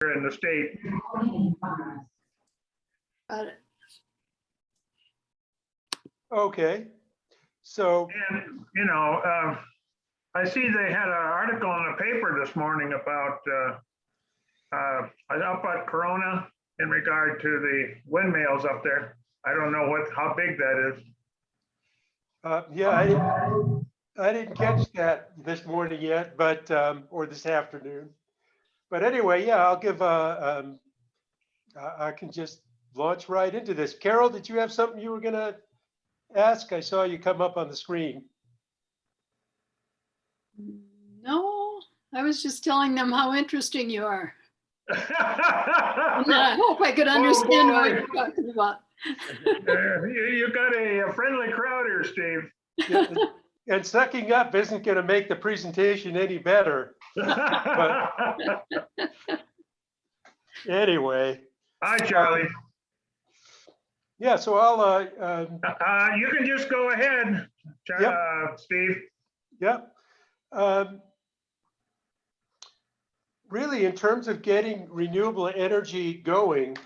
in the state. Okay, so And, you know, I see they had an article in the paper this morning about up at Corona in regard to the windmills up there. I don't know how big that is. yeah, I didn't catch that this morning yet, but or this afternoon. But anyway, yeah, I'll give I can just launch right into this. Carol, did you have something you were gonna ask? I saw you come up on the screen. No, I was just telling them how interesting you are. And You I hope I could understand what boy. you're talking about. you got a friendly crowd here, Steve. Yeah, and sucking up isn't gonna make the presentation any better. Anyway. Hi, Charlie. Yeah, so I'll, You can just go ahead, Steve. Yep. Really, in terms of getting renewable energy going,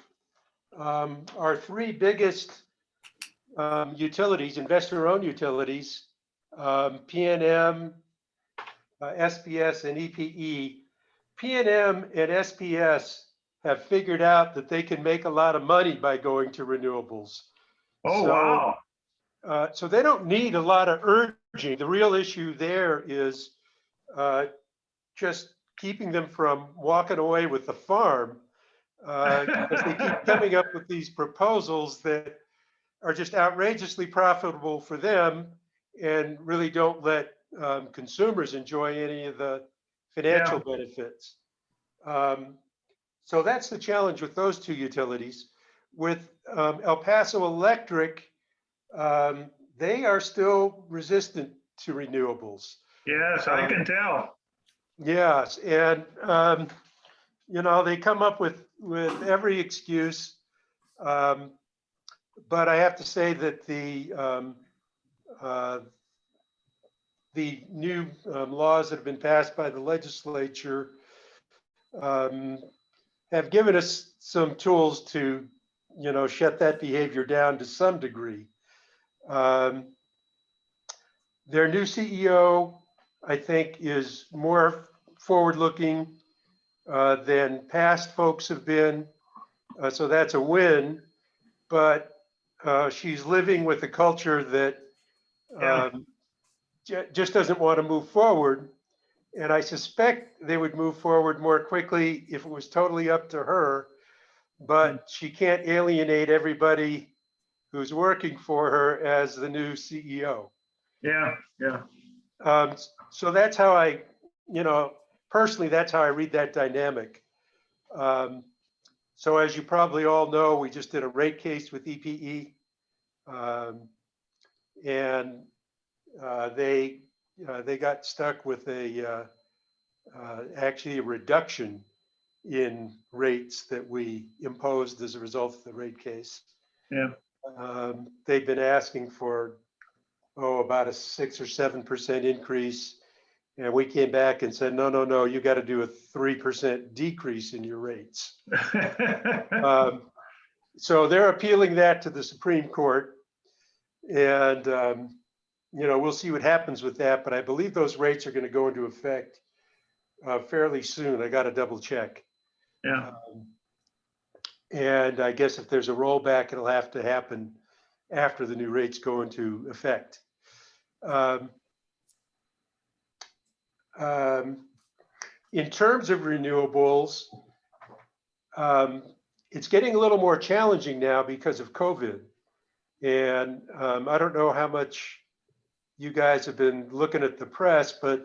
our three biggest utilities, investor-owned utilities, PNM, SPS, and EPE. PNM and SPS have figured out that they can make a lot of money by going to renewables. Oh, So, wow. So they don't need a lot of urging. The real issue there is just keeping them from walking away with the farm, because they keep coming up with these proposals that are just outrageously profitable for them and really don't let consumers enjoy any of the financial benefits. So that's the challenge with those two utilities. With El Paso Electric, they are still resistant to renewables. Yes, I can tell. Yes, and you know, they come up with every excuse, but I have to say that the new laws that have been passed by the legislature have given us some tools to, you know, shut that behavior down to some degree. Their new CEO, I think, is more forward-looking than past folks have been. So that's a win, but she's living with a culture that just doesn't want to move forward. And I suspect they would move forward more quickly if it was totally up to her, but she can't alienate everybody who's working for her as the new CEO. Yeah, yeah. So that's how I, you know, personally, that's how I read that dynamic. So as you probably all know, we just did a rate case with EPE, and they got stuck with actually a reduction in rates that we imposed as a result of the rate case. Yeah. They've been asking for about a 6 or 7% increase. And we came back and said, no, you got to do a 3% decrease in your rates. So they're appealing that to the Supreme Court. And, you know, we'll see what happens with that. But I believe those rates are going to go into effect fairly soon. I got to double check. Yeah. And I guess if there's a rollback, it'll have to happen after the new rates go into effect. In terms of renewables, it's getting a little more challenging now because of COVID. And I don't know how much you guys have been looking at the press, but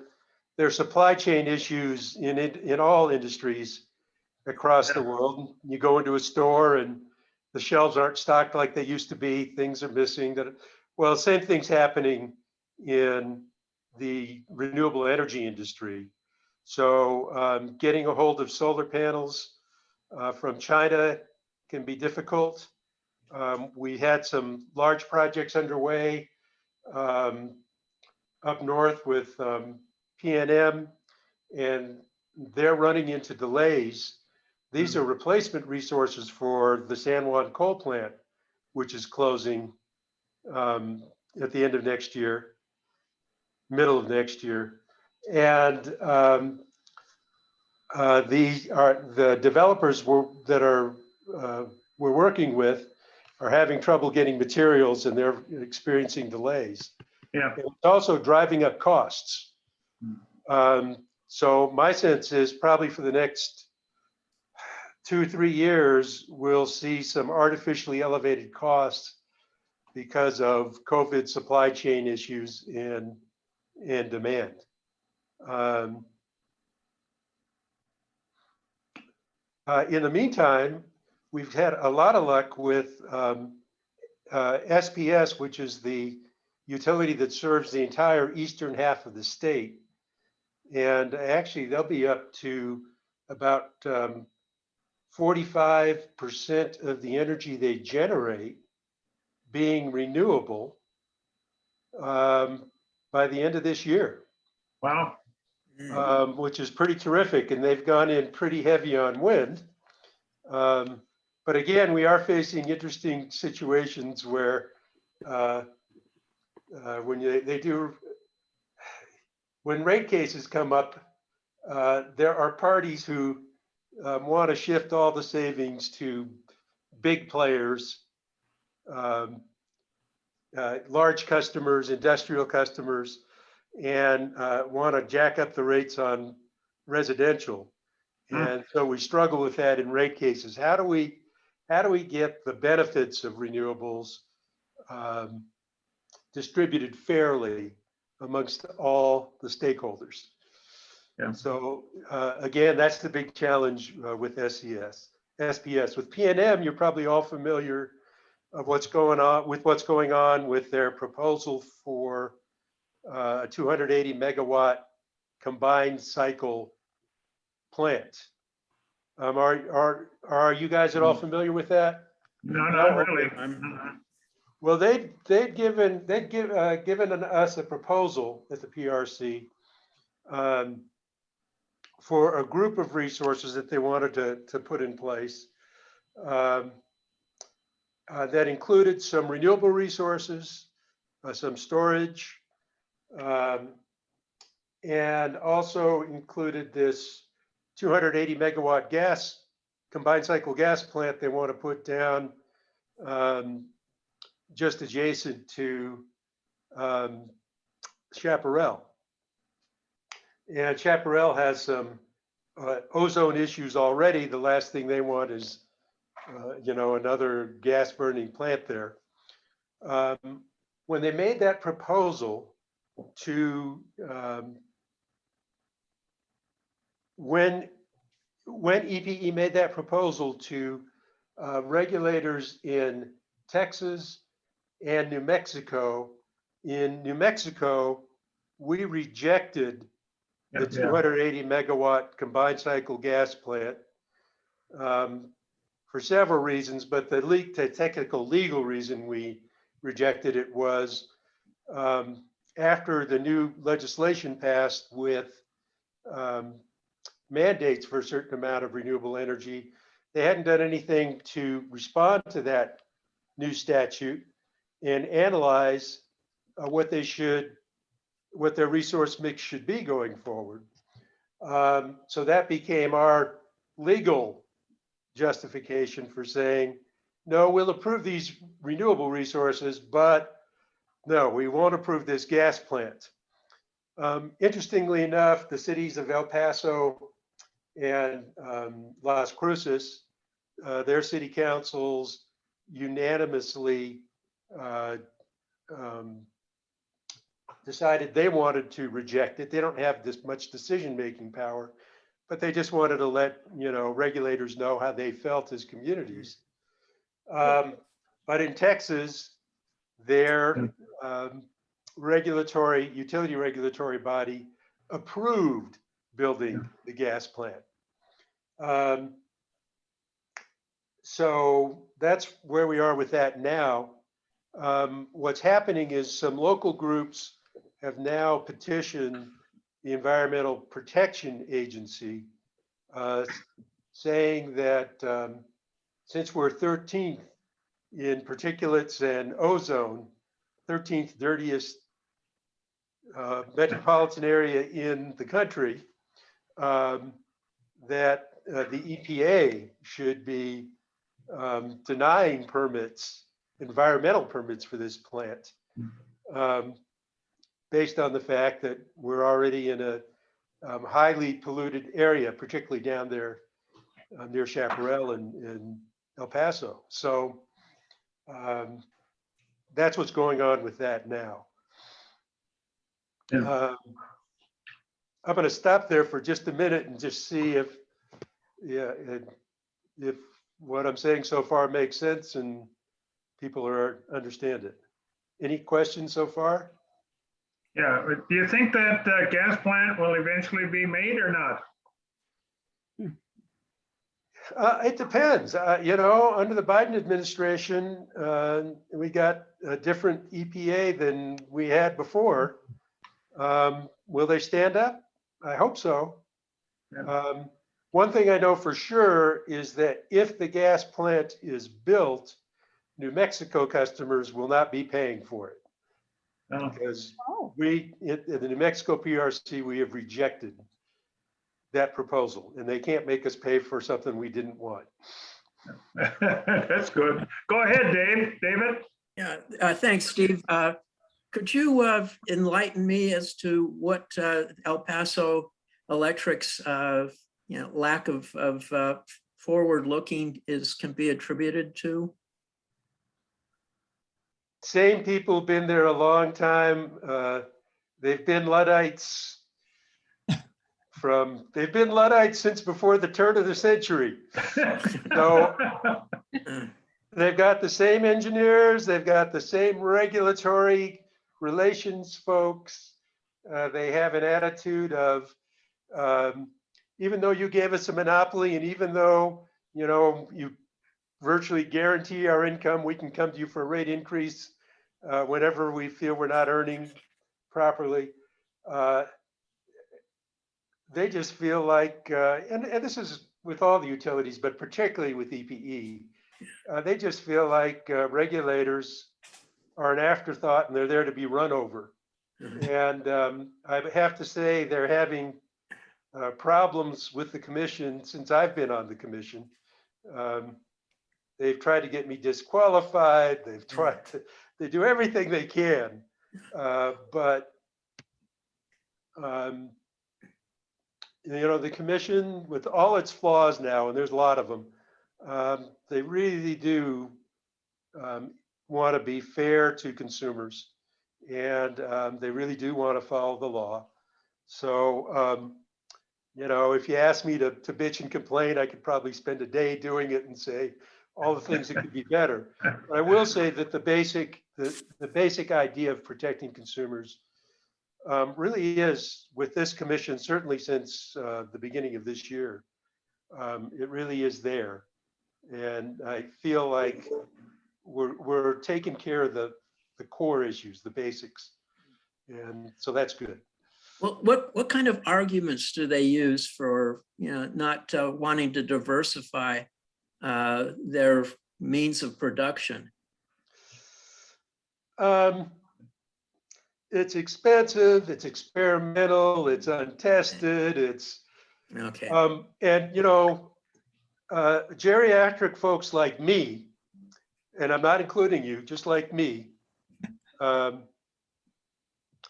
there are supply chain issues in all industries across the world. You go into a store and the shelves aren't stocked like they used to be. Things are missing. Well, same thing's happening in the renewable energy industry. So getting a hold of solar panels from China can be difficult. We had some large projects underway up north with PNM, and they're running into delays these are replacement resources for the San Juan coal plant, which is closing at the end of next year, middle of next year. And the developers that we're working with are having trouble getting materials, and they're experiencing delays. Yeah. And it's also driving up costs. So my sense is probably for the next 2-3 years, we'll see some artificially elevated costs because of COVID supply chain issues and demand. In the meantime, we've had a lot of luck with SPS, which is the utility that serves the entire eastern half of the state. And actually, they'll be up to about 45% of the energy they generate being renewable by the end of this year. Wow. Which is pretty terrific. And they've gone in pretty heavy on wind. But again, we are facing interesting situations where when rate cases come up, there are parties who want to shift all the savings to big players, large customers, industrial customers, and want to jack up the rates on residential. And so we struggle with that in rate cases. How do we get the benefits of renewables distributed fairly amongst all the stakeholders? Yeah. So again, that's the big challenge with SPS. With PNM, you're probably all familiar of what's going on with their proposal for a 280 megawatt combined cycle plant. Are you guys at all familiar with that? No, not really. Well, they'd given us a proposal at the PRC for a group of resources that they wanted to put in place that included some renewable resources, some storage, and also included this 280 megawatt combined cycle gas plant they want to put down just adjacent to Chaparral. And Chaparral has some ozone issues already. The last thing they want is, another gas burning plant there. When they made that proposal to, when EPE made that proposal to regulators in Texas and New Mexico, we rejected the 280 megawatt combined cycle gas plant for several reasons, but the technical legal reason we rejected it was after the new legislation passed with mandates for a certain amount of renewable energy, they hadn't done anything to respond to that new statute and analyze what their resource mix should be going forward. So that became our legal justification for saying, no, we'll approve these renewable resources, but no, we won't approve this gas plant. Interestingly enough, the cities of El Paso and Las Cruces, their city councils unanimously decided they wanted to reject it. They don't have this much decision-making power, but they just wanted to let regulators know how they felt as communities. But in Texas, their utility regulatory body approved building the gas plant. So that's where we are with that now. What's happening is some local groups have now petitioned the Environmental Protection Agency saying that since we're 13th in particulates and ozone, 13th dirtiest metropolitan area in the country, that the EPA should be denying permits, environmental permits for this plant, based on the fact that we're already in a highly polluted area, particularly down there near Chaparral and El Paso. So that's what's going on with that now. Yeah. I'm going to stop there for just a minute and just see if what I'm saying so far makes sense and people understand it. Any questions so far? Yeah, but do you think that gas plant will eventually be made or not? It depends. Under the Biden administration, we got a different EPA than we had before. Will they stand up? I hope so. Yeah. One thing I know for sure is that if the gas plant is built, New Mexico customers will not be paying for it. No. Because in the New Mexico PRC, we have rejected that proposal, and they can't make us pay for something we didn't want. That's good. Go ahead, David. Yeah, thanks, Steve. Could you enlighten me as to what El Paso Electric's lack of forward-looking can be attributed to? Same people, been there a long time. They've been Luddites since before the turn of the century. So they've got the same engineers, they've got the same regulatory relations folks. They have an attitude of, even though you gave us a monopoly and even though, you virtually guarantee our income, we can come to you for a rate increase whenever we feel we're not earning properly. They just feel like, and this is with all the utilities, but particularly with EPE, they just feel like regulators are an afterthought and they're there to be run over. And I have to say they're having problems with the commission since I've been on the commission. They've tried to get me disqualified. They do everything they can, but the commission, with all its flaws now, and there's a lot of them, they really do want to be fair to consumers, and they really do want to follow the law. So, if you ask me to bitch and complain, I could probably spend a day doing it and say all the things that could be better. But I will say that the basic idea of protecting consumers really is, with this commission, certainly since the beginning of this year, it really is there. And I feel like we're taking care of the core issues, the basics. And so that's good. Well, what kind of arguments do they use for not wanting to diversify their means of production? It's expensive, it's experimental, it's untested, it's Okay. and geriatric folks like me, and I'm not including you, just like me.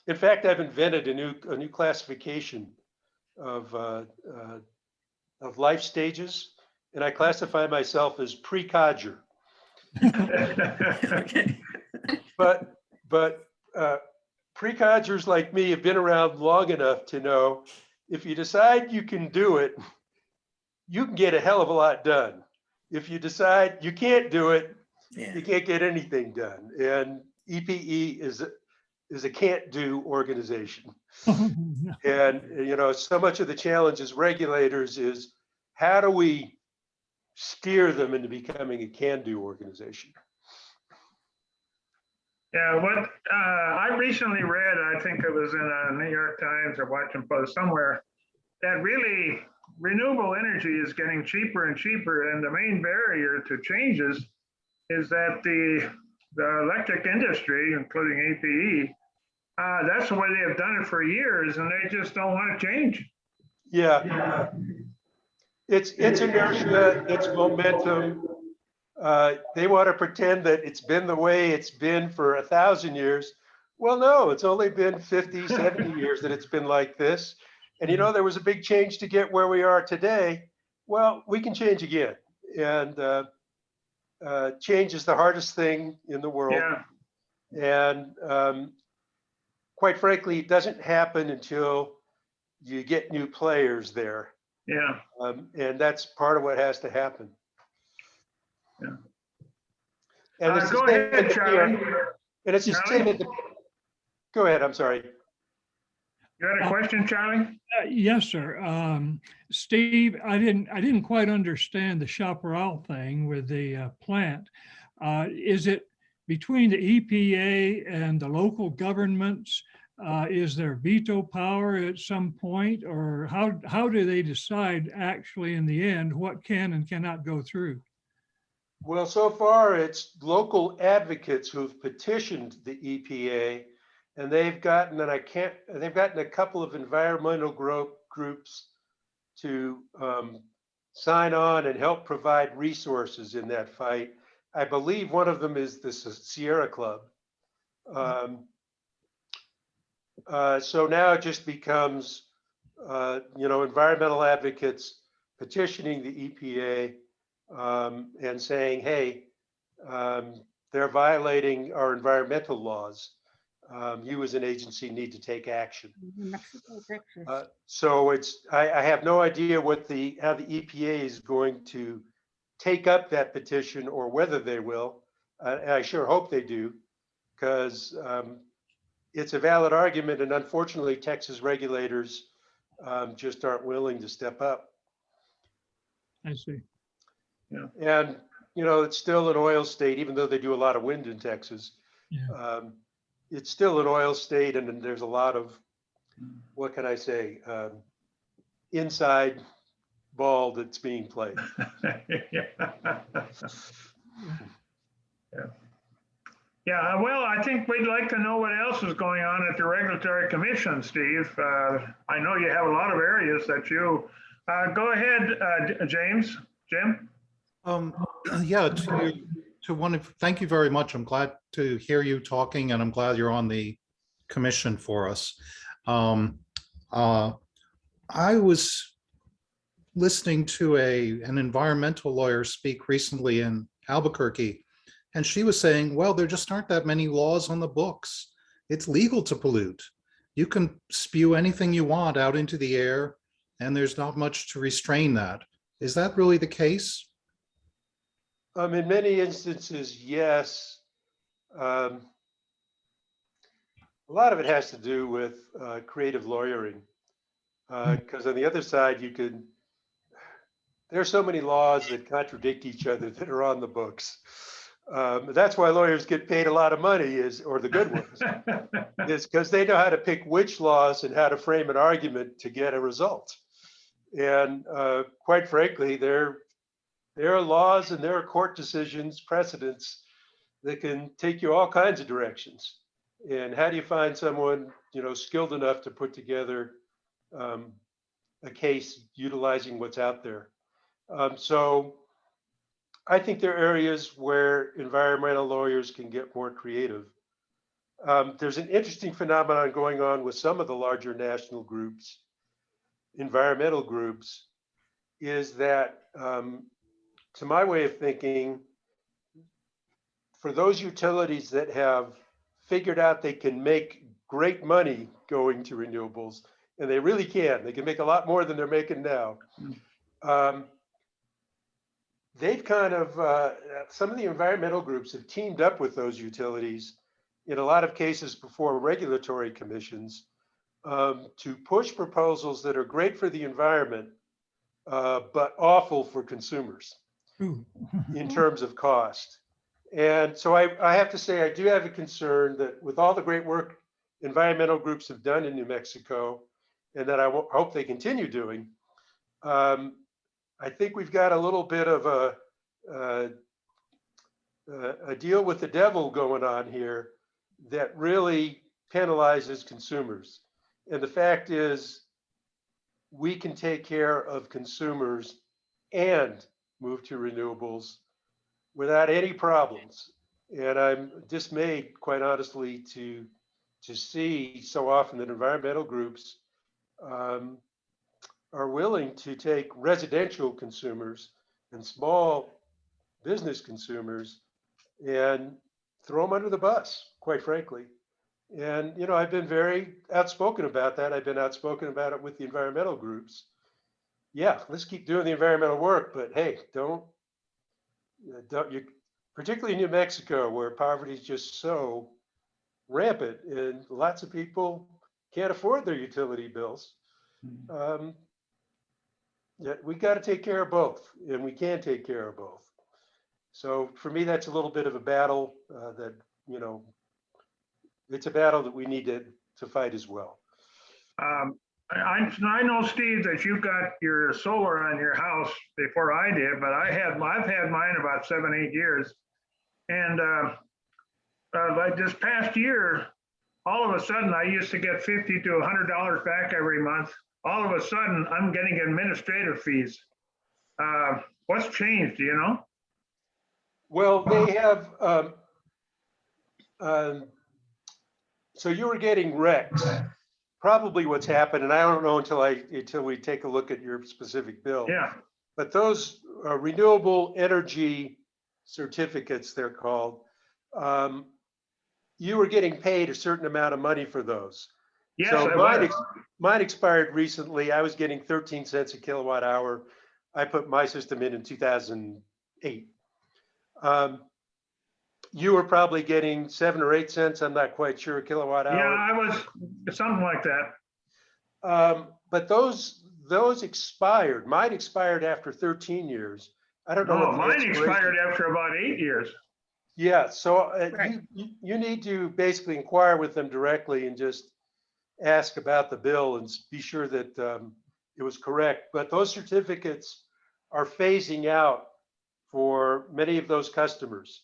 In fact, I've invented a new classification of life stages, and I classify myself as pre-codger. Okay. But pre-codgers like me have been around long enough to know if you decide you can do it, you can get a hell of a lot done. If you decide you can't do it, you can't get anything done. And EPE is a can't do organization. And so much of the challenge as regulators is, how do we steer them into becoming a can do organization? Yeah, what I recently read, I think it was in a New York Times or Washington Post somewhere, that really renewable energy is getting cheaper and cheaper, and the main barrier to changes is that the electric industry, including APE, that's the way they have done it for years, and they just don't want to change. Yeah, it's inertia, it's momentum. They want to pretend that it's been the way it's been for 1,000 years. Well, no, it's only been 50, 70 years that it's been like this. And you know, there was a big change to get where we are today. Well, we can change again. And change is the hardest thing in the world. Yeah, And quite frankly, it doesn't happen until you get new players there. yeah. And that's part of what has to happen. Yeah. And it's the Go same ahead, at the Charlie. And it's the same at the, go ahead, I'm sorry. You had a question, Charlie? Yes, sir. Steve, I didn't quite understand the chaparral thing with the plant. Is it between the EPA and the local governments? Is there veto power at some point, or how do they decide actually in the end what can and cannot go through? Well, so far it's local advocates who've petitioned the EPA, and they've gotten, they've gotten a couple of environmental groups to sign on and help provide resources in that fight. I believe one of them is the Sierra Club. So now it just becomes, environmental advocates petitioning the EPA and saying, hey, they're violating our environmental laws. You as an agency need to take action. So I have no idea how the EPA is going to take up that petition or whether they will. And I sure hope they do, because it's a valid argument, and unfortunately, Texas regulators just aren't willing to step up. I see. Yeah. And, it's still an oil state, even though they do a lot of wind in Texas. Yeah. It's still an oil state, and there's a lot of, what can I say, inside ball that's being played. Yeah, well, I think we'd like to know what else is going on at the Regulatory Commission, Steve. I know you have a lot of areas that you, go ahead, Jim? Yeah, thank you very much. I'm glad to hear you talking, and I'm glad you're on the commission for us. I was listening to an environmental lawyer speak recently in Albuquerque, and she was saying, well, there just aren't that many laws on the books. It's legal to pollute. You can spew anything you want out into the air, and there's not much to restrain that. Is that really the case? In many instances, yes. A lot of it has to do with creative lawyering, because on the other side, there's so many laws that contradict each other that are on the books. That's why lawyers get paid a lot of money, or the good ones, is because they know how to pick which laws and how to frame an argument to get a result. And quite frankly, there are laws and there are court decisions, precedents that can take you all kinds of directions. And how do you find someone, skilled enough to put together a case utilizing what's out there? So I think there are areas where environmental lawyers can get more creative. There's an interesting phenomenon going on with some of the larger national groups, environmental groups, is that, to my way of thinking, for those utilities that have figured out they can make great money going to renewables, and they really can, they can make a lot more than they're making now. They've kind of, some of the environmental groups have teamed up with those utilities in a lot of cases before regulatory commissions to push proposals that are great for the environment, but awful for consumers in terms of cost. And so I have to say, I do have a concern that with all the great work environmental groups have done in New Mexico, and that I hope they continue doing, I think we've got a little bit of a deal with the devil going on here that really penalizes consumers. And the fact is, we can take care of consumers and move to renewables without any problems. And I'm dismayed, quite honestly, to see so often that environmental groups are willing to take residential consumers and small business consumers and throw them under the bus, quite frankly. And, you know, I've been very outspoken about that. I've been outspoken about it with the environmental groups. Yeah, let's keep doing the environmental work, but hey, don't you, particularly in New Mexico, where poverty is just so rampant and lots of people can't afford their utility bills. Yeah, we got to take care of both, and we can take care of both. So for me, that's a little bit of a battle that, you know, it's a battle that we need to fight as well. I know, Steve, that you got your solar on your house before I did, but I've had mine about 7-8 years. And like this past year, all of a sudden I used to get $50 to $100 back every month. All of a sudden I'm getting administrative fees. What's changed, do you know? Well, they have, so you were getting RECs. Probably what's happened, and I don't know until we take a look at your specific bill. Yeah. But those renewable energy certificates, they're called, you were getting paid a certain amount of money for those. Yes, so I mine expired recently. I was getting 13 cents a kilowatt hour. I put my system in 2008. You were probably getting 7 or 8 cents. I'm not quite sure, a kilowatt hour. Yeah, I was something like that. But those expired. Mine expired after 13 years. I don't know. No, mine expired after about 8 years. Yeah, so Right. you need to basically inquire with them directly and just ask about the bill and be sure that it was correct. But those certificates are phasing out for many of those customers.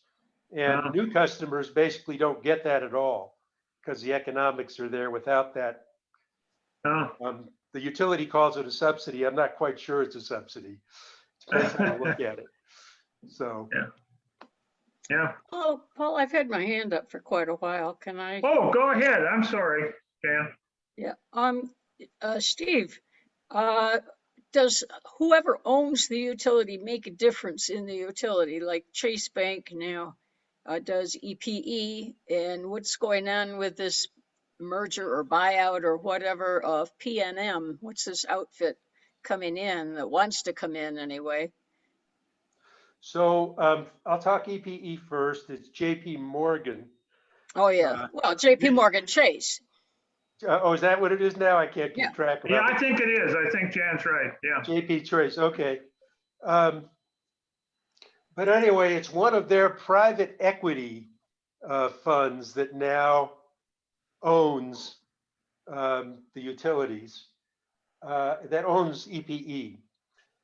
And new customers basically don't get that at all because the economics are there without that. The utility calls it a subsidy. I'm not quite sure it's a subsidy. Depends how you look at it. So. Yeah. Oh, Paul, I've had my hand up for quite a while. Can I? Oh, go ahead. I'm sorry, Jan. Yeah. Steve, does whoever owns the utility make a difference in the utility? Like Chase Bank now does EPE, and what's going on with this merger or buyout or whatever of PNM? What's this outfit coming in that wants to come in anyway? So I'll talk EPE first. It's JP Morgan. Oh yeah, well, JP Morgan Chase. Oh, is that what it is now? I can't keep Yeah. track of it. Yeah, I think it is. I think Jan's right. Yeah. JP Trace, okay. But anyway, it's one of their private equity funds that now owns the utilities, that owns EPE.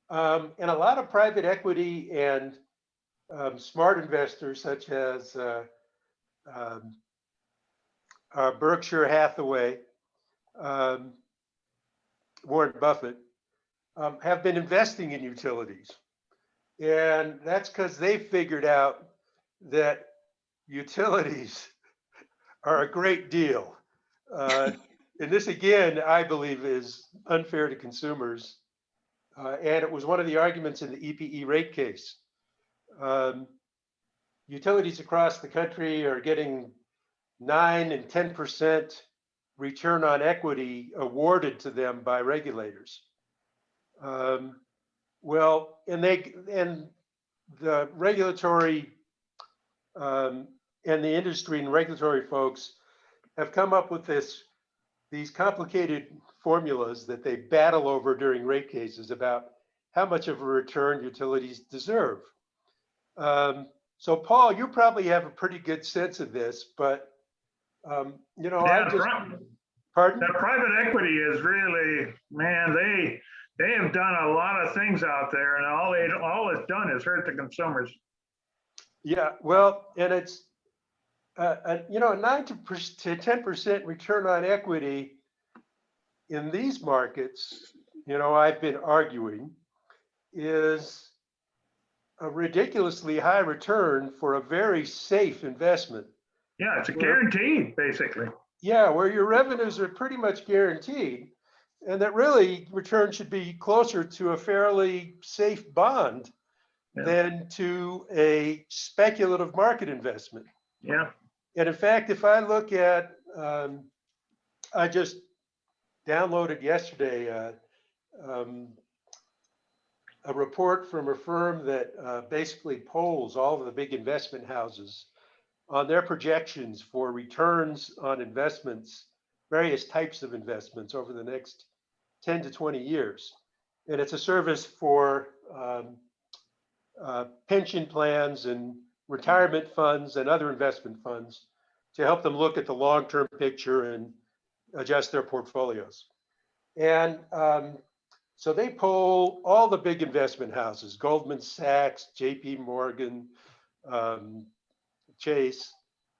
And a lot of private equity and smart investors such as Berkshire Hathaway, Warren Buffett, have been investing in utilities. And that's because they figured out that utilities are a great deal. And this, again, I believe is unfair to consumers. And it was one of the arguments in the EPE rate case. Utilities across the country are getting 9 and 10% return on equity awarded to them by regulators. Well, and the regulatory and the industry and regulatory folks have come up with these complicated formulas that they battle over during rate cases about how much of a return utilities deserve. So Paul, you probably have a pretty good sense of this, but you know, Yeah, pardon? that private equity is really, man, They have done a lot of things out there, and all it's done is hurt the consumers. Yeah, well, and it's, you know, a 9 to 10% return on equity in these markets, you know, I've been arguing is a ridiculously high return for a very safe investment. Yeah, it's a guaranteed, basically. Yeah, where your revenues are pretty much guaranteed, and that really return should be closer to a fairly safe bond Yeah. than to a speculative market investment. Yeah. And in fact, if I look at, I just downloaded yesterday a report from a firm that basically polls all of the big investment houses on their projections for returns on investments, various types of investments over the next 10 to 20 years. And it's a service for pension plans and retirement funds and other investment funds to help them look at the long-term picture and adjust their portfolios. And so they poll all the big investment houses, Goldman Sachs, JP Morgan, Chase,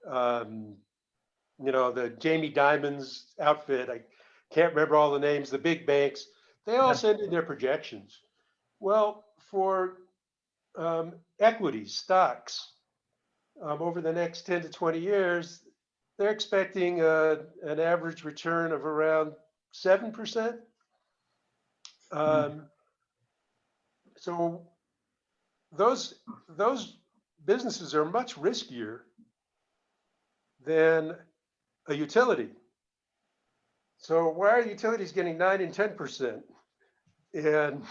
you know, the Jamie Dimon's outfit. I can't remember all the names, the big banks. They all send in their projections. Well, for equities, stocks, over the next 10 to 20 years, they're expecting an average return of around 7%. So those businesses are much riskier than a utility. So why are utilities getting 9 and 10%, and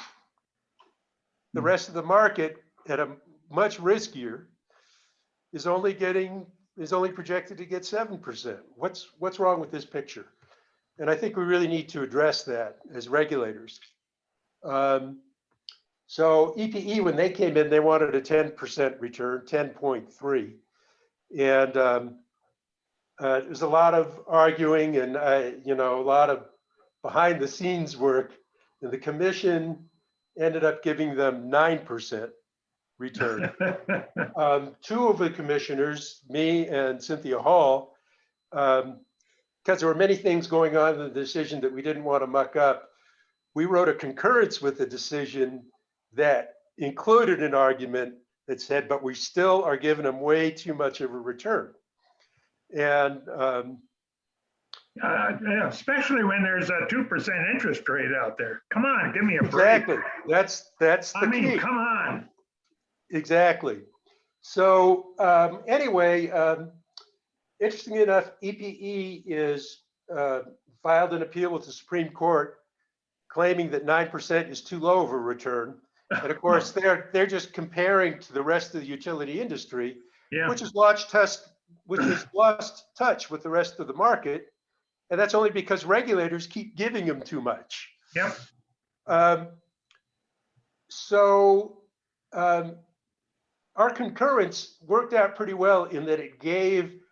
the rest of the market at a much riskier is only projected to get 7%? What's wrong with this picture? And I think we really need to address that as regulators. So EPE, when they came in, they wanted a 10% return, 10.3. And there's a lot of arguing and, you know, a lot of behind the scenes work. And the commission ended up giving them 9% return. Two of the commissioners, me and Cynthia Hall, because there were many things going on in the decision that we didn't want to muck up, we wrote a concurrence with the decision that included an argument that said, but we still are giving them way too much of a return. And yeah, especially when there's a 2% interest rate out there. Come on, give me a break. exactly, that's the key. Come on. Exactly. So anyway, interestingly enough, EPE is filed an appeal with the Supreme Court, claiming that 9% is too low of a return. And of course, they're just comparing to the rest of the utility industry, Yeah. which has lost touch with the rest of the market. And that's only because regulators keep giving them too much. Yep. So our concurrence worked out pretty well in that it gave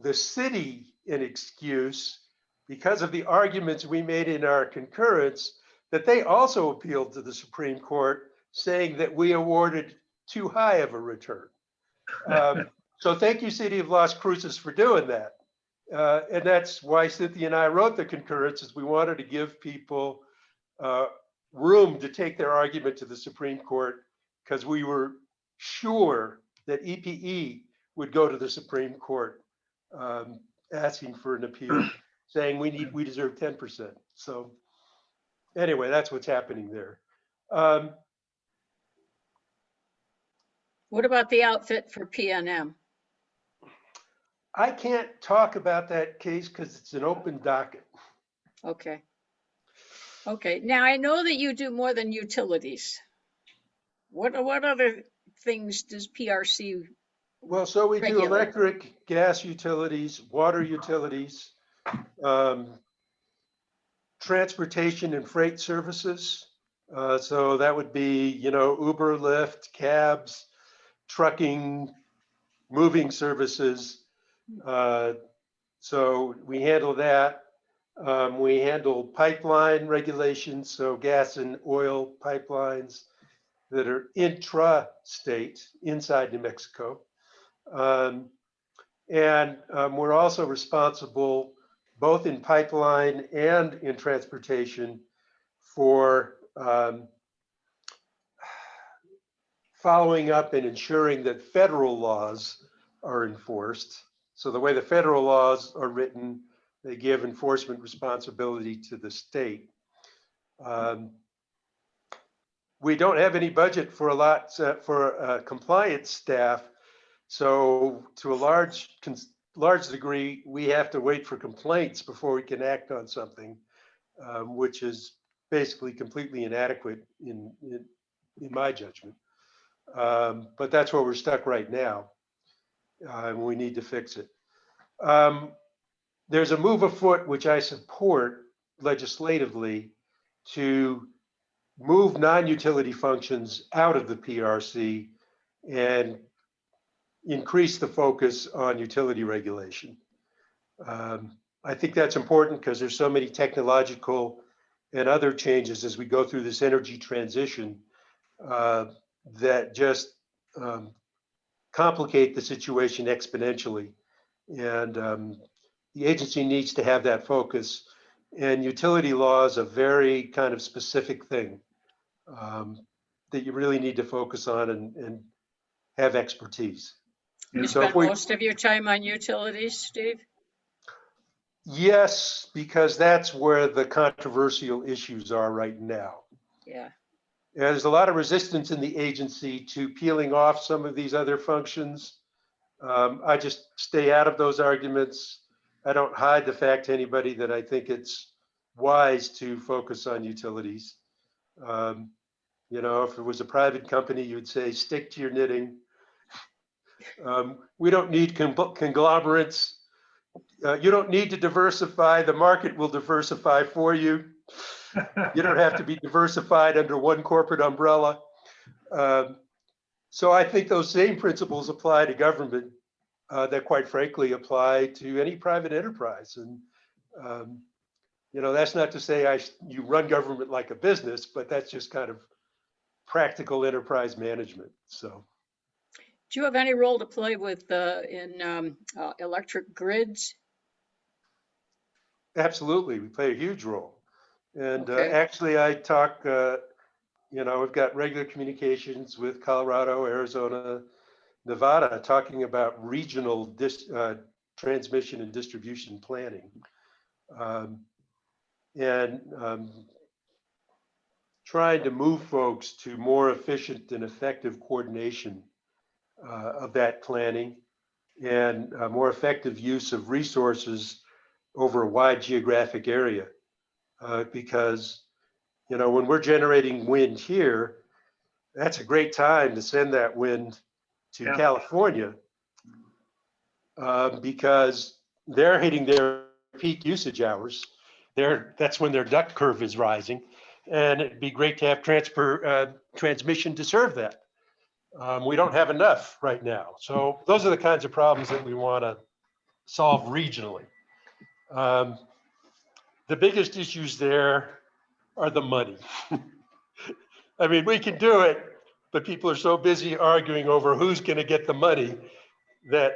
the city an excuse, because of the arguments we made in our concurrence, that they also appealed to the Supreme Court, saying that we awarded too high of a return. So thank you, City of Las Cruces, for doing that. And that's why Cynthia and I wrote the concurrence, is we wanted to give people room to take their argument to the Supreme Court, because we were sure that EPE would go to the Supreme Court asking for an appeal, saying we deserve 10%. So anyway, that's what's happening there. What about the outfit for PNM? I can't talk about that case because it's an open docket. Okay. Okay, now I know that you do more than utilities. What other things does PRC? Well, so we do regulate? electric, gas utilities, water utilities, transportation and freight services. So that would be, you know, Uber, Lyft, cabs, trucking, moving services. So we handle that. We handle pipeline regulations, so gas and oil pipelines that are intra-state, inside New Mexico. We're also responsible, both in pipeline and in transportation, for following up and ensuring that federal laws are enforced. So the way the federal laws are written, they give enforcement responsibility to the state. We don't have any budget for for compliance staff. So to a large degree, we have to wait for complaints before we can act on something, which is basically completely inadequate in my judgment. But that's where we're stuck right now, and we need to fix it. There's a move afoot, which I support legislatively, to move non-utility functions out of the PRC and increase the focus on utility regulation. I think that's important because there's so many technological and other changes as we go through this energy transition that just complicate the situation exponentially. And the agency needs to have that focus. And utility law is a very kind of specific thing that you really need to focus on and have expertise. You So if spend we, most of your time on utilities, Steve? yes, because that's where the controversial issues are right now. Yeah. And there's a lot of resistance in the agency to peeling off some of these other functions. I just stay out of those arguments. I don't hide the fact to anybody that I think it's wise to focus on utilities. You know, if it was a private company, you'd say, stick to your knitting. We don't need conglomerates. You don't need to diversify. The market will diversify for you. You don't have to be diversified under one corporate umbrella. So I think those same principles apply to government that quite frankly apply to any private enterprise. And, you know, that's not to say you run government like a business, but that's just kind of practical enterprise management. So. Do you have any role to play with in electric grids? Absolutely, we play a huge role. And Okay. actually I talk, you know, we've got regular communications with Colorado, Arizona, Nevada, talking about regional transmission and distribution planning. Trying to move folks to more efficient and effective coordination of that planning and more effective use of resources over a wide geographic area. Because, you know, when we're generating wind here, that's a great time to send that wind to California because they're hitting their peak usage hours. That's when their duct curve is rising. And it'd be great to have transmission to serve that. We don't have enough right now. So those are the kinds of problems that we want to solve regionally. The biggest issues there are the money. I mean, we can do it, but people are so busy arguing over who's going to get the money that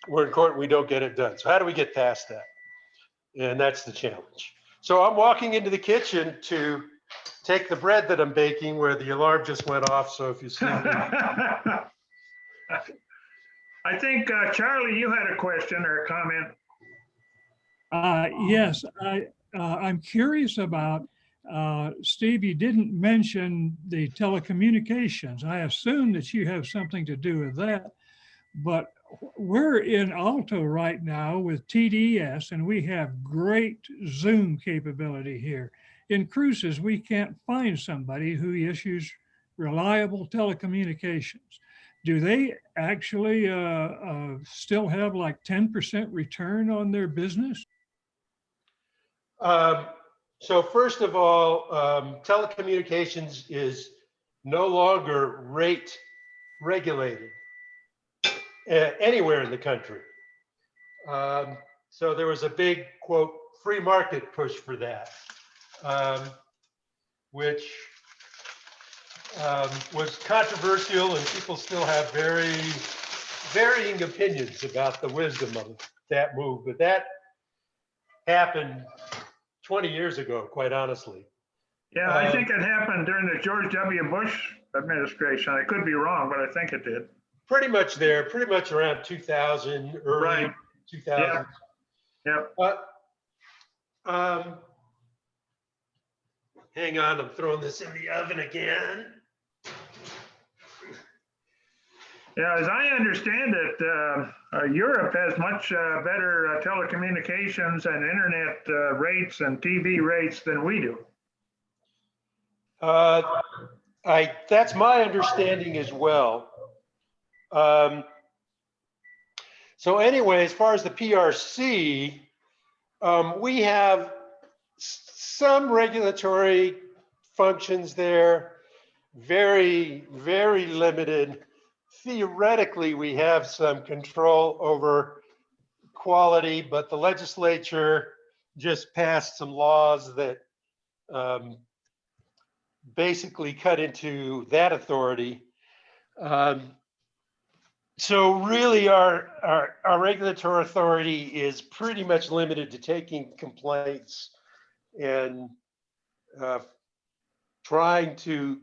we're in court and we don't get it done. So how do we get past that? And that's the challenge. So I'm walking into the kitchen to take the bread that I'm baking where the alarm just went off. So if you see me. I think, Charlie, you had a question or a comment. Yes, I'm curious about, Steve, you didn't mention the telecommunications. I assume that you have something to do with that, but we're in Alto right now with TDS and we have great Zoom capability here. In Cruces, we can't find somebody who issues reliable telecommunications. Do they actually still have like 10% return on their business? So first of all, telecommunications is no longer rate regulated anywhere in the country. So there was a big, quote, free market push for that, which was controversial, and people still have very varying opinions about the wisdom of that move. But that happened 20 years ago, quite honestly. Yeah, I think it happened during the George W. Bush administration. I could be wrong, but I think it did. Pretty much there, pretty much around 2000, early Right. 2000s. Yep. But hang on, I'm throwing this in the oven again. Yeah, as I understand it, Europe has much better telecommunications and internet rates and TV rates than we do. That's my understanding as well. So anyway, as far as the PRC, we have some regulatory functions there, very, very limited. Theoretically, we have some control over quality, but the legislature just passed some laws that basically cut into that authority. So really our regulatory authority is pretty much limited to taking complaints and trying to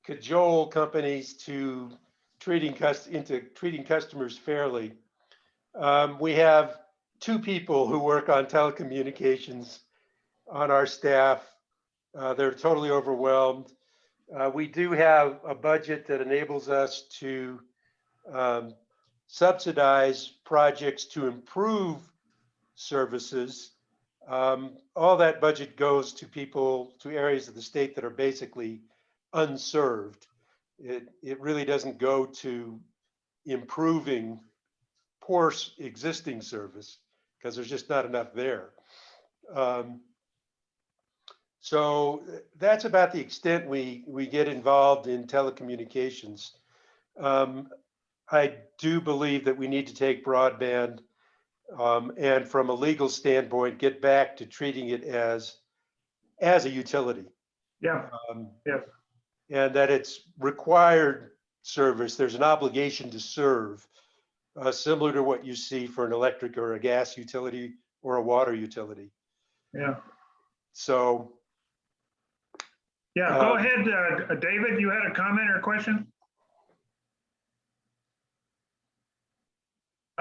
cajole companies to treating customers fairly. We have 2 people who work on telecommunications on our staff. They're totally overwhelmed. We do have a budget that enables us to subsidize projects to improve services. All that budget goes to to areas of the state that are basically unserved. It really doesn't go to improving poor existing service because there's just not enough there. So that's about the extent we get involved in telecommunications. I do believe that we need to take broadband and from a legal standpoint, get back to treating it as a utility. Yeah. Yes. And that it's required service. There's an obligation to serve, similar to what you see for an electric or a gas utility or a water utility. Yeah. So. Yeah, go ahead, David, you had a comment or a question?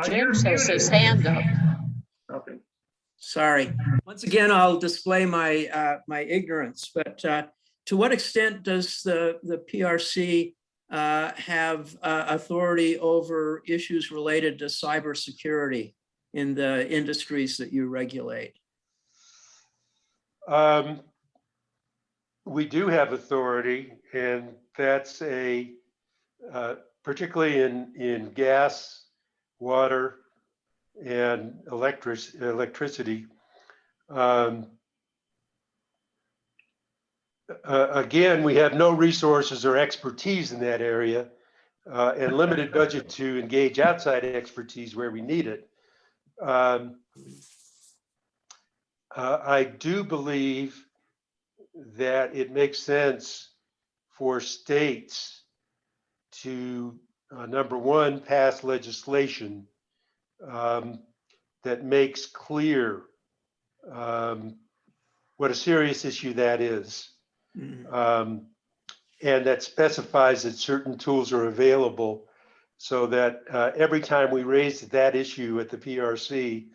James You're has muted. his hand up. Okay. Sorry. Once again, I'll display my my ignorance, but to what extent does the PRC have authority over issues related to cybersecurity in the industries that you regulate? We do have authority, and that's particularly in gas, water, and electricity. Again, we have no resources or expertise in that area, and limited budget to engage outside expertise where we need it. I do believe that it makes sense for states to, number one, pass legislation that makes clear what a serious issue that is, and that specifies that certain tools are available so that every time we raise that issue at the PRC,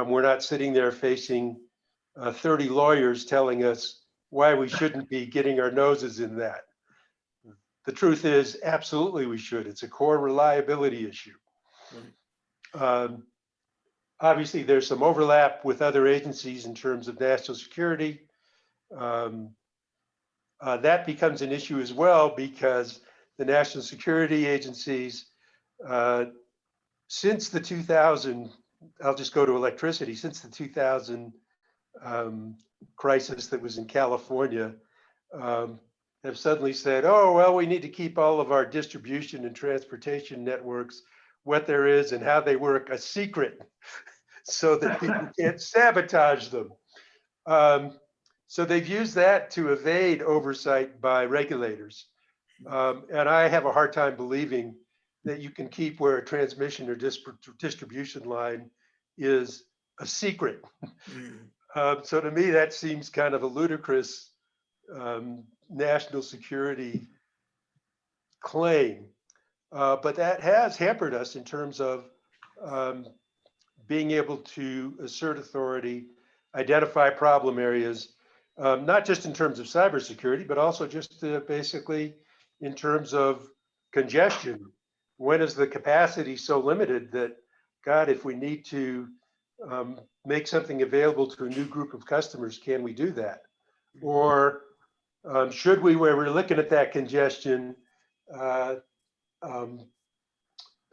we're not sitting there facing 30 lawyers telling us why we shouldn't be getting our noses in that. The truth is, absolutely we should. It's a core reliability issue. Obviously, there's some overlap with other agencies in terms of national security. That becomes an issue as well because the national security agencies, since the 2000, I'll just go to electricity, since the 2000 crisis that was in California, have suddenly said, oh, well, we need to keep all of our distribution and transportation networks, what there is and how they work, a secret. so that people can't sabotage them. So they've used that to evade oversight by regulators. And I have a hard time believing that you can keep where a transmission or distribution line is a secret. So to me, that seems kind of a ludicrous national security claim. But that has hampered us in terms of being able to assert authority, identify problem areas, not just in terms of cybersecurity, but also just basically in terms of congestion. When is the capacity so limited that, God, if we need to make something available to a new group of customers, can we do that? Or should we, where we're looking at that congestion, a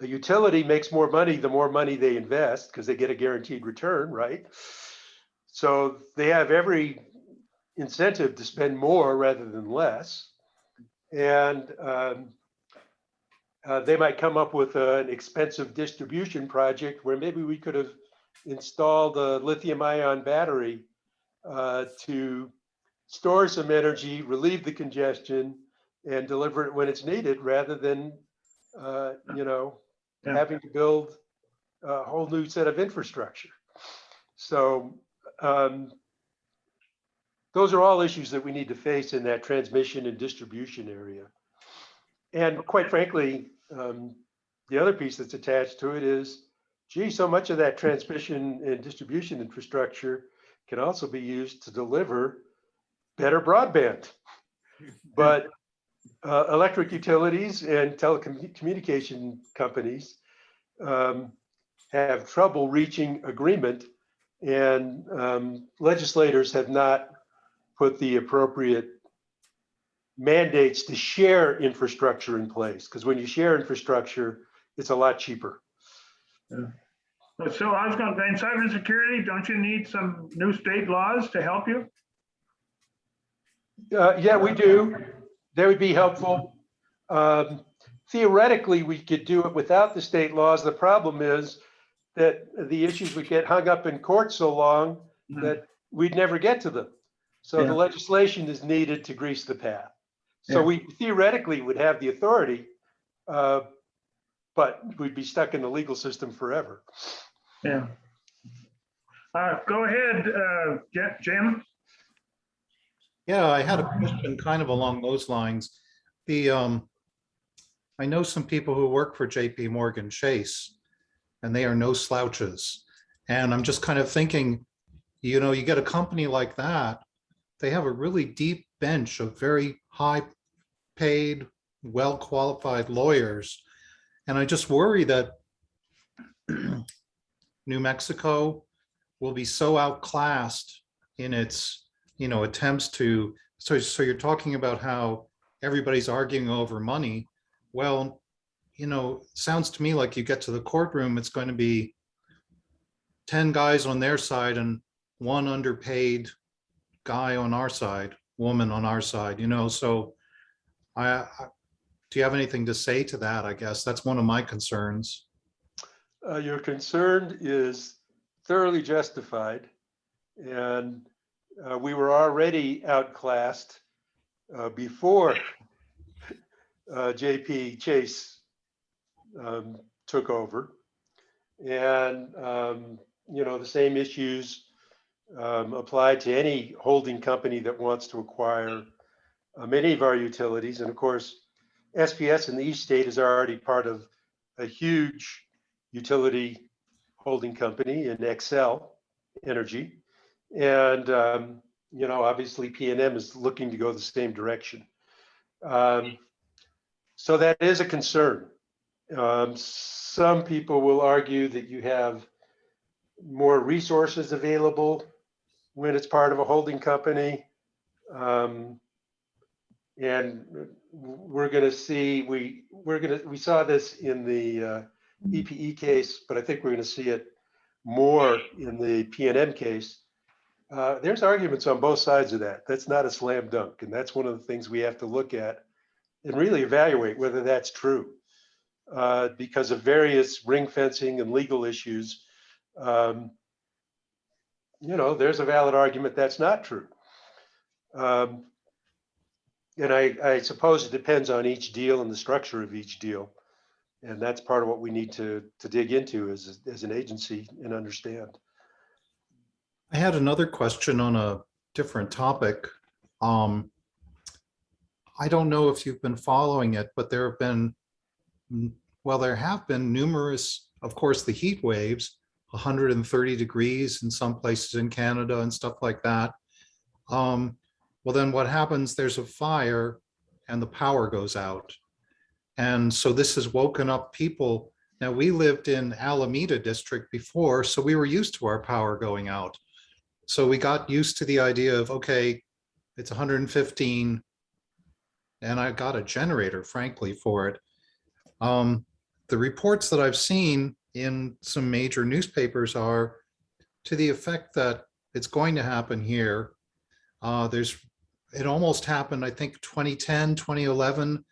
utility makes more money the more money they invest because they get a guaranteed return, right? So they have every incentive to spend more rather than less. And they might come up with an expensive distribution project where maybe we could have installed a lithium ion battery to store some energy, relieve the congestion, and deliver it when it's needed rather than, having to build a whole new set of infrastructure. So those are all issues that we need to face in that transmission and distribution area. And quite frankly, the other piece that's attached to it is, gee, so much of that transmission and distribution infrastructure can also be used to deliver better broadband. But electric utilities and telecommunication companies have trouble reaching agreement, and legislators have not put the appropriate mandates to share infrastructure in place, because when you share infrastructure, it's a lot cheaper. Yeah. So I was going to say, in cybersecurity, don't you need some new state laws to help you? Yeah, we do. They would be helpful. Theoretically, we could do it without the state laws. The problem is that the issues would get hung up in court so long that we'd never get to them. So the legislation is needed to grease the path. So we theoretically would have the authority, but we'd be stuck in the legal system forever. Yeah. Go ahead, Jim. Yeah, I had a question kind of along those lines. I know some people who work for JP Morgan Chase, and they are no slouches. And I'm just kind of thinking, you get a company like that, they have a really deep bench of very high paid, well-qualified lawyers. And I just worry that New Mexico will be so outclassed in its, attempts to, so you're talking about how everybody's arguing over money. Well, sounds to me like you get to the courtroom, it's going to be 10 guys on their side and one underpaid guy on our side, woman on our side, so do you have anything to say to that? I guess that's one of my concerns. Your concern is thoroughly justified, and we were already outclassed before JP Chase took over, and the same issues apply to any holding company that wants to acquire many of our utilities. And of course, SPS in the East State is already part of a huge utility holding company in Xcel Energy. And, obviously PNM is looking to go the same direction. So that is a concern. Some people will argue that you have more resources available when it's part of a holding company. And we're going to see, we saw this in the EPE case, but I think we're going to see it more in the PNM case. There's arguments on both sides of that. That's not a slam dunk. And that's one of the things we have to look at and really evaluate whether that's true, because of various ring fencing and legal issues. there's a valid argument that's not true. And I suppose it depends on each deal and the structure of each deal. And that's part of what we need to dig into as an agency and understand. I had another question on a different topic. I don't know if you've been following it, but there have been numerous, of course, the heat waves, 130 degrees in some places in Canada and stuff like that. Well, then what happens, there's a fire and the power goes out. And so this has woken up people. Now, we lived in Alameda district before, so we were used to our power going out. So we got used to the idea of, okay, it's 115, and I got a generator, frankly, for it. The reports that I've seen in some major newspapers are to the effect that it's going to happen here. It almost happened, I think, 2010, 2011.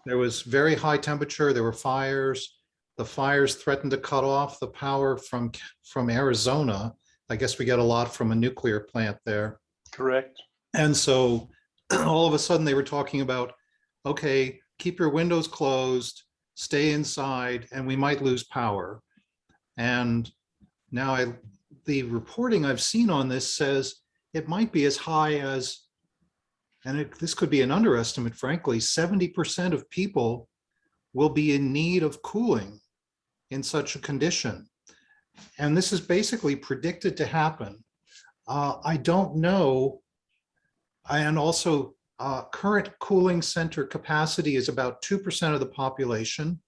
There was very high temperature. There were fires. The fires threatened to cut off the power from Arizona. I guess we get a lot from a nuclear plant there. Correct. And so all of a sudden they were talking about, okay, keep your windows closed, stay inside, and we might lose power. And now the reporting I've seen on this says it might be as high as, and this could be an underestimate, frankly, 70% of people will be in need of cooling in such a condition. And this is basically predicted to happen. I don't know. And also, current cooling center capacity is about 2% of the population,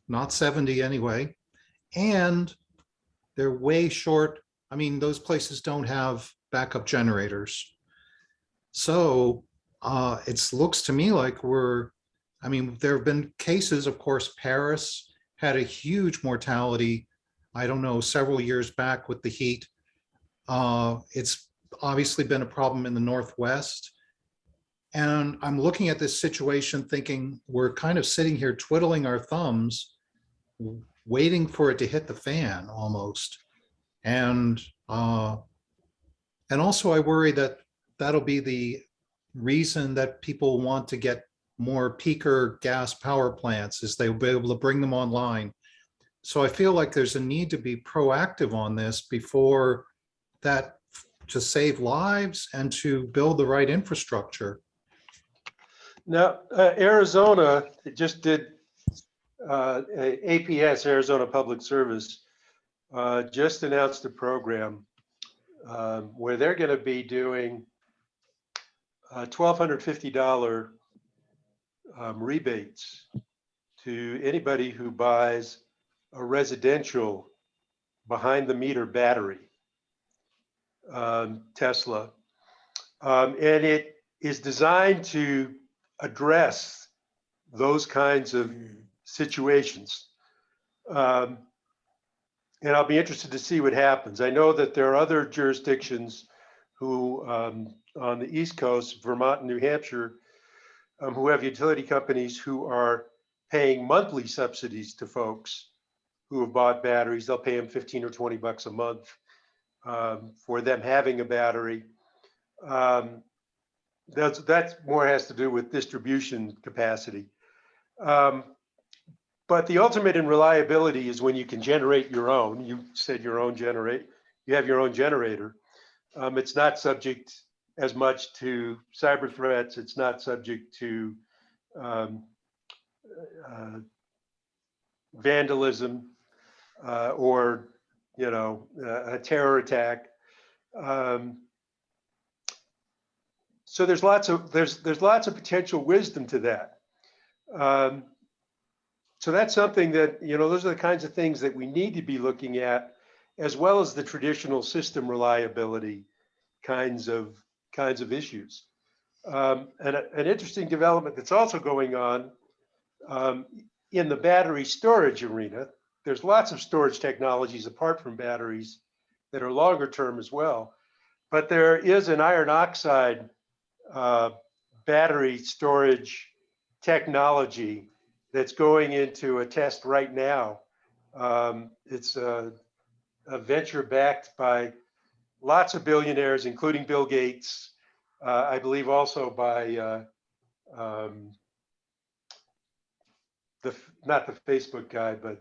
not 70 anyway. And they're way short. I mean, those places don't have backup generators. So it looks to me like there have been cases, of course, Paris had a huge mortality, I don't know, several years back with the heat. It's obviously been a problem in the Northwest. And I'm looking at this situation thinking we're kind of sitting here twiddling our thumbs, waiting for it to hit the fan almost. And also I worry that that'll be the reason that people want to get more peaker gas power plants, is they'll be able to bring them online. So I feel like there's a need to be proactive on this before that, to save lives and to build the right infrastructure. Now, Arizona just did, APS, Arizona Public Service, just announced a program where they're going to be doing $1,250 rebates to anybody who buys a residential behind the meter battery, Tesla. And it is designed to address those kinds of situations. And I'll be interested to see what happens. I know that there are other jurisdictions who, on the East Coast, Vermont and New Hampshire, who have utility companies who are paying monthly subsidies to folks who have bought batteries. They'll pay them 15 or 20 bucks a month for them having a battery. That more has to do with distribution capacity. But the ultimate in reliability is when you can generate your own. You said you have your own generator. It's not subject as much to cyber threats. It's not subject to vandalism or a terror attack. So there's lots of potential wisdom to that. So that's something that, those are the kinds of things that we need to be looking at, as well as the traditional system reliability kinds of issues. And an interesting development that's also going on in the battery storage arena. There's lots of storage technologies apart from batteries that are longer term as well. But there is an iron oxide battery storage technology that's going into a test right now. It's a venture backed by lots of billionaires, including Bill Gates, I believe also by not the Facebook guy, but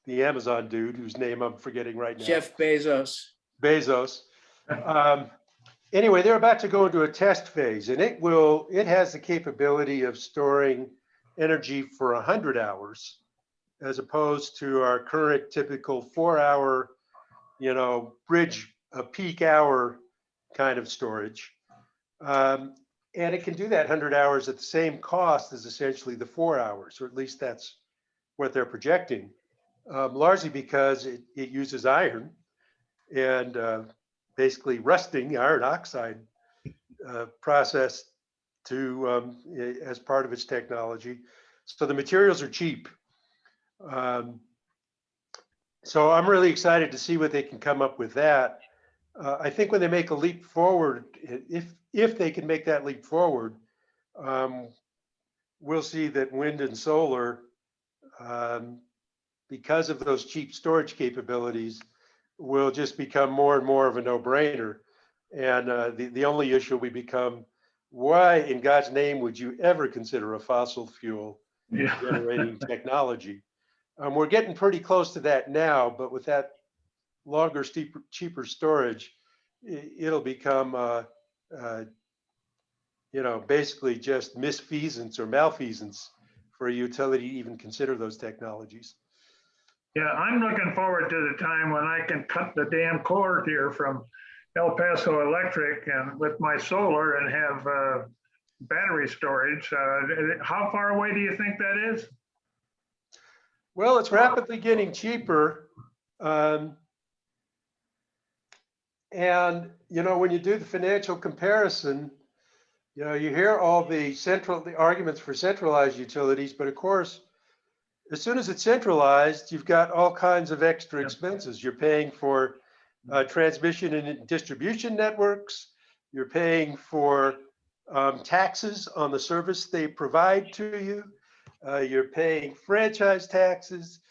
the Amazon dude whose name I'm forgetting right now. Jeff Bezos. Bezos. Anyway, they're about to go into a test phase, and it has the capability of storing energy for 100 hours, as opposed to our current typical 4-hour, bridge a peak hour kind of storage. And it can do that 100 hours at the same cost as essentially the 4 hours, or at least that's what they're projecting, largely because it uses iron and basically rusting iron oxide process as part of its technology. So the materials are cheap. So I'm really excited to see what they can come up with that. I think when they make a leap forward, if they can make that leap forward, we'll see that wind and solar, because of those cheap storage capabilities, will just become more and more of a no-brainer. And the only issue will become, why in God's name would you ever consider a fossil fuel generating technology? We're getting pretty close to that now, but with that longer, cheaper storage, it'll become, basically just misfeasance or malfeasance for a utility to even consider those technologies. Yeah, I'm looking forward to the time when I can cut the damn cord here from El Paso Electric and with my solar and have battery storage. How far away do you think that is? Well, it's rapidly getting cheaper. And, when you do the financial comparison, you hear all the arguments for centralized utilities, but of course, as soon as it's centralized, you've got all kinds of extra expenses. You're paying for transmission and distribution networks. You're paying for taxes on the service they provide to you. You're paying franchise taxes.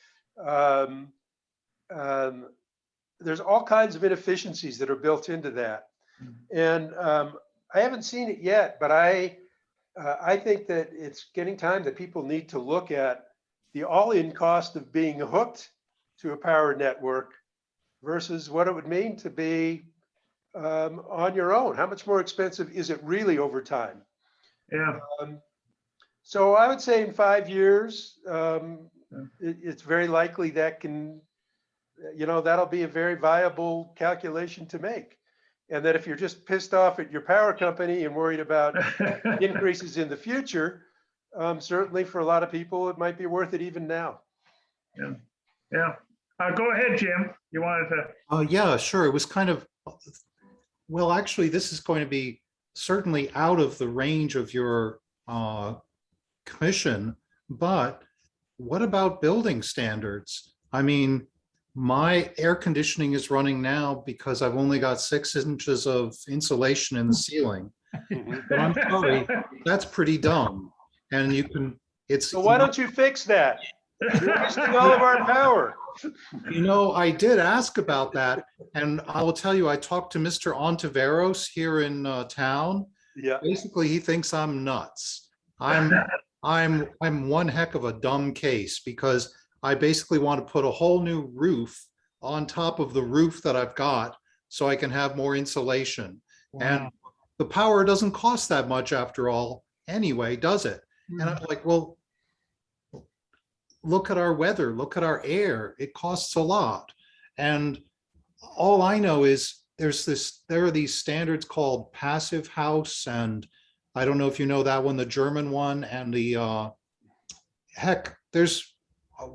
There's all kinds of inefficiencies that are built into that. And I haven't seen it yet, but I think that it's getting time that people need to look at the all-in cost of being hooked to a power network versus what it would mean to be on your own. How much more expensive is it really over time? Yeah. So I would say in 5 years, it's very likely that that'll be a very viable calculation to make. And that if you're just pissed off at your power company and worried about increases in the future, certainly for a lot of people, it might be worth it even now. Yeah. Go ahead, Jim. You wanted to? Yeah, sure. It was kind of, well, actually, this is going to be certainly out of the range of your commission, but what about building standards? I mean, my air conditioning is running now because I've only got 6 inches of insulation in the ceiling. But I'm sorry, that's pretty dumb. And so why don't you fix that? You're wasting all of our power. I did ask about that, and I will tell you, I talked to Mr. Ontiveros here in town. Yeah. Basically, he thinks I'm nuts. I'm one heck of a dumb case because I basically want to put a whole new roof on top of the roof that I've got so I can have more insulation. Wow. And the power doesn't cost that much after all anyway, does it? And I'm like, well, look at our weather, look at our air. It costs a lot. And all I know is there are these standards called passive house, and I don't know if you know that one, the German one, and the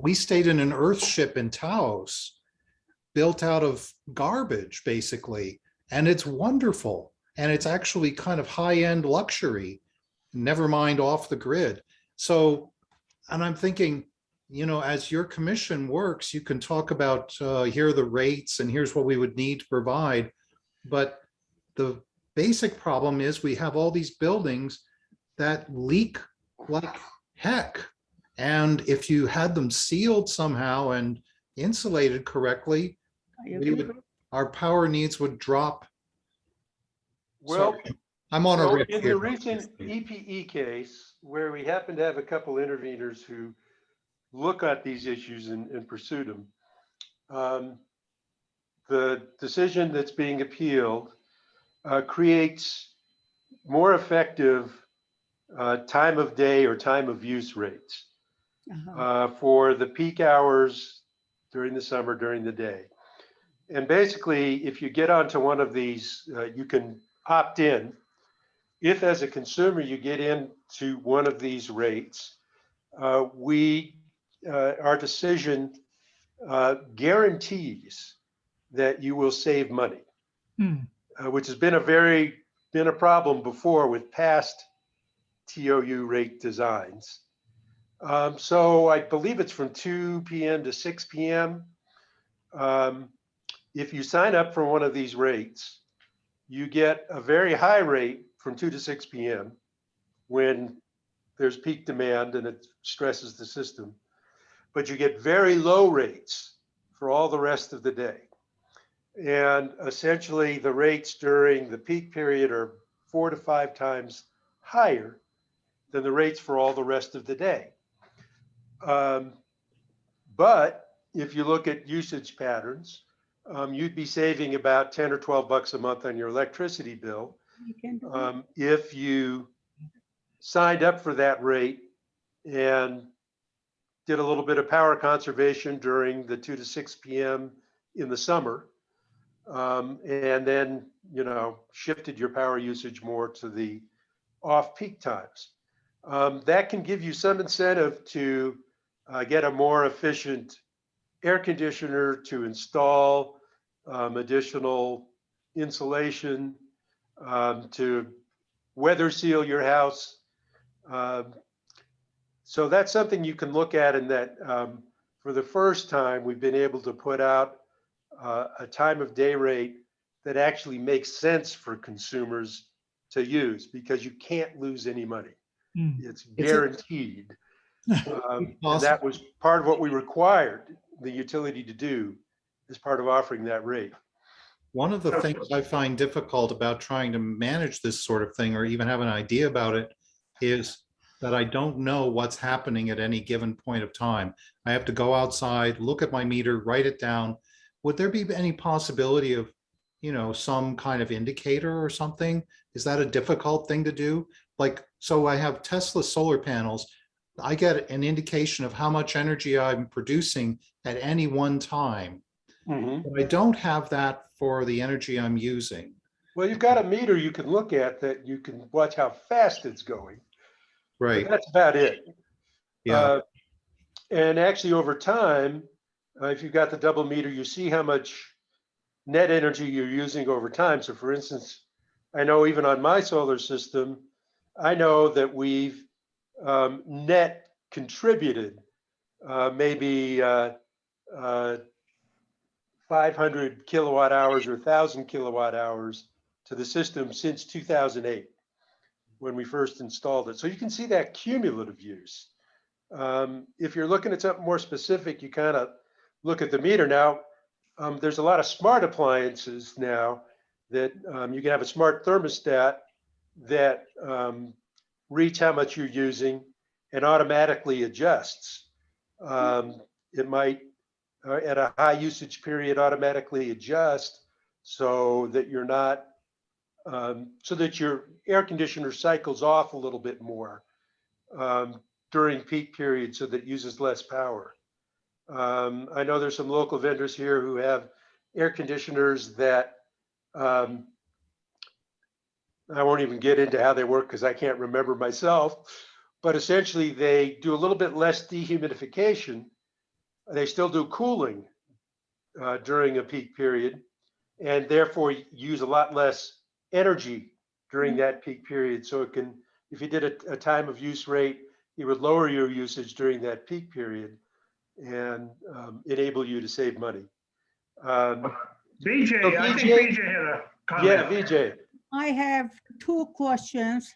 we stayed in an Earth ship in Taos, built out of garbage, basically, and it's wonderful. And it's actually kind of high-end luxury, never mind off the grid. So, and I'm thinking, as your commission works, you can talk about here are the rates and here's what we would need to provide. But the basic problem is we have all these buildings that leak like heck. And if you had them sealed somehow and insulated correctly, our power needs would drop. Well, Sorry, I'm on a so riff in the here. recent EPE case, where we happen to have a couple interveners who look at these issues and pursue them, the decision that's being appealed creates more effective time of day or time of use rates for the peak hours during the summer, during the day. And basically, if you get onto one of these, you can opt in. If as a consumer you get into one of these rates, our decision guarantees that you will save money, which has been a problem before with past TOU rate designs. So I believe it's from 2 p.m. to 6 p.m. If you sign up for one of these rates, you get a very high rate from 2 to 6 p.m. when there's peak demand and it stresses the system, but you get very low rates for all the rest of the day. And essentially the rates during the peak period are 4 to 5 times higher than the rates for all the rest of the day. But if you look at usage patterns, you'd be saving about 10 or 12 bucks a month on your electricity bill if you signed up for that rate and did a little bit of power conservation during the 2 to 6 p.m. in the summer, and then, you know, shifted your power usage more to the off-peak times. That can give you some incentive to get a more efficient air conditioner, to install additional insulation, to weather seal your house. So that's something you can look at, in that for the first time, we've been able to put out a time of day rate that actually makes sense for consumers to use, because you can't lose any money. It's guaranteed. And that was part of what we required the utility to do as part of offering that rate. One of the things I find difficult about trying to manage this sort of thing, or even have an idea about it, is that I don't know what's happening at any given point of time. I have to go outside, look at my meter, write it down. Would there be any possibility of, you know, some kind of indicator or something? Is that a difficult thing to do? Like, so I have Tesla solar panels. I get an indication of how much energy I'm producing at any one time. But I don't have that for the energy I'm using. Well, you've got a meter you can look at that you can watch how fast it's going. Right. But that's about it. Yeah. And actually over time, if you've got the double meter, you see how much net energy you're using over time. So for instance, I know even on my solar system, I know that we've net contributed maybe 500 kilowatt hours or 1,000 kilowatt hours to the system since 2008, when we first installed it. So you can see that cumulative use. If you're looking at something more specific, you kind of look at the meter. Now, there's a lot of smart appliances now that you can have a smart thermostat that reads how much you're using and automatically adjusts. It might, at a high usage period, automatically adjust so that you're not, so that your air conditioner cycles off a little bit more during peak periods, so that it uses less power. I know there's some local vendors here who have air conditioners that I won't even get into how they work because I can't remember myself, but essentially they do a little bit less dehumidification. They still do cooling during a peak period, and therefore use a lot less energy during that peak period. So it can, if you did a time of use rate, it would lower your usage during that peak period and enable you to save money. VJ, So I think VJ VJ had a comment. Yeah, VJ. I have two questions.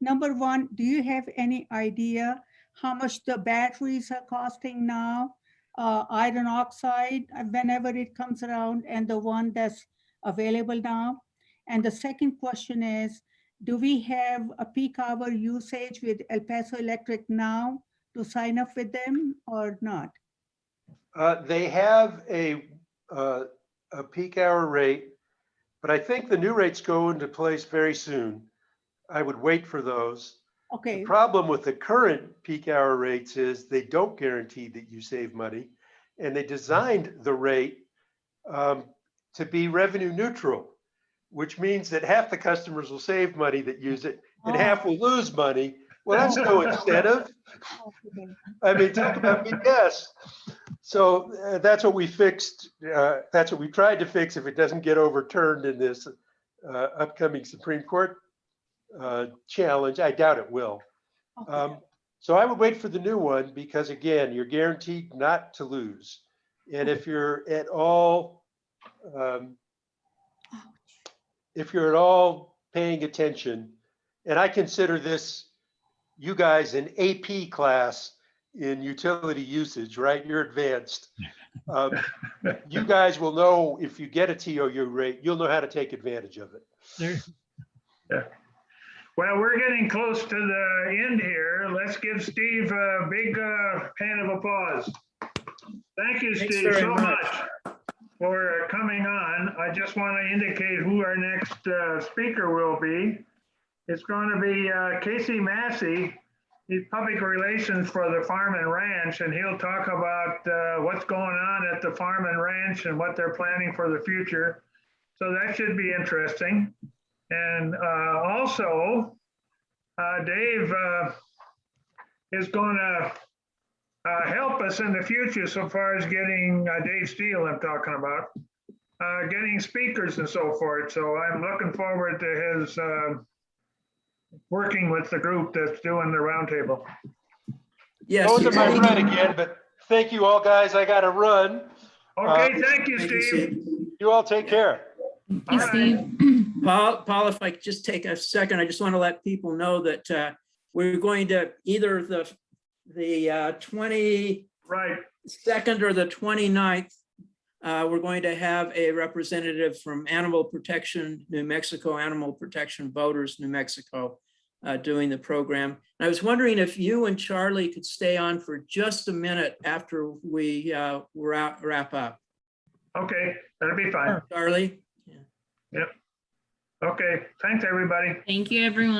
Number one, do you have any idea how much the batteries are costing now? iron oxide whenever it comes around and the one that's available now? And the second question is, do we have a peak hour usage with El Paso Electric now to sign up with them or not? They have a peak hour rate, but I think the new rates go into place very soon. I would wait for those. The Okay, problem with the current peak hour rates is they don't guarantee that you save money. And they designed the rate to be revenue neutral, which means that half the customers will save money that use it and half will lose money. Well, that's no incentive. okay. I mean, talk about BS. So that's what we fixed. That's what we tried to fix if it doesn't get overturned in this upcoming Supreme Court challenge. I doubt it will. Okay. So I would wait for the new one because again, you're guaranteed not to lose. And if you're at all, paying attention, and I consider this, you guys, an AP class in utility usage, right? You're advanced. You guys will know if you get a TOU rate, you'll know how to take advantage of it. There, Yeah. Well, we're getting close to the end here. Let's give Steve a big hand of applause. Thank you, Thanks Steve, very so much. much for coming on. I just want to indicate who our next speaker will be. It's going to be Casey Massey. He's public relations for the Farm and Ranch, and he'll talk about what's going on at the Farm and Ranch and what they're planning for the future. So that should be interesting. And also, Dave is going to help us in the future so far as getting, Dave Steele I'm talking about, getting speakers and so forth. So I'm looking forward to his working with the group that's doing the roundtable. Yes. Those are my Steve. friend again, but thank you all, guys. I got to run. Okay, thank you, Thank you, Steve. Steve. You all take care. All right. Paul, if I could just take a second, I just want to let people know that we're going to either the 22nd Right. or the 29th, we're going to have a representative from Animal Protection New Mexico, Animal Protection Voters New Mexico, doing the program. And I was wondering if you and Charlie could stay on for just a minute after we wrap up. Okay, that'll be fine. Charlie? Yep. Okay, thanks, everybody. Thank you, everyone.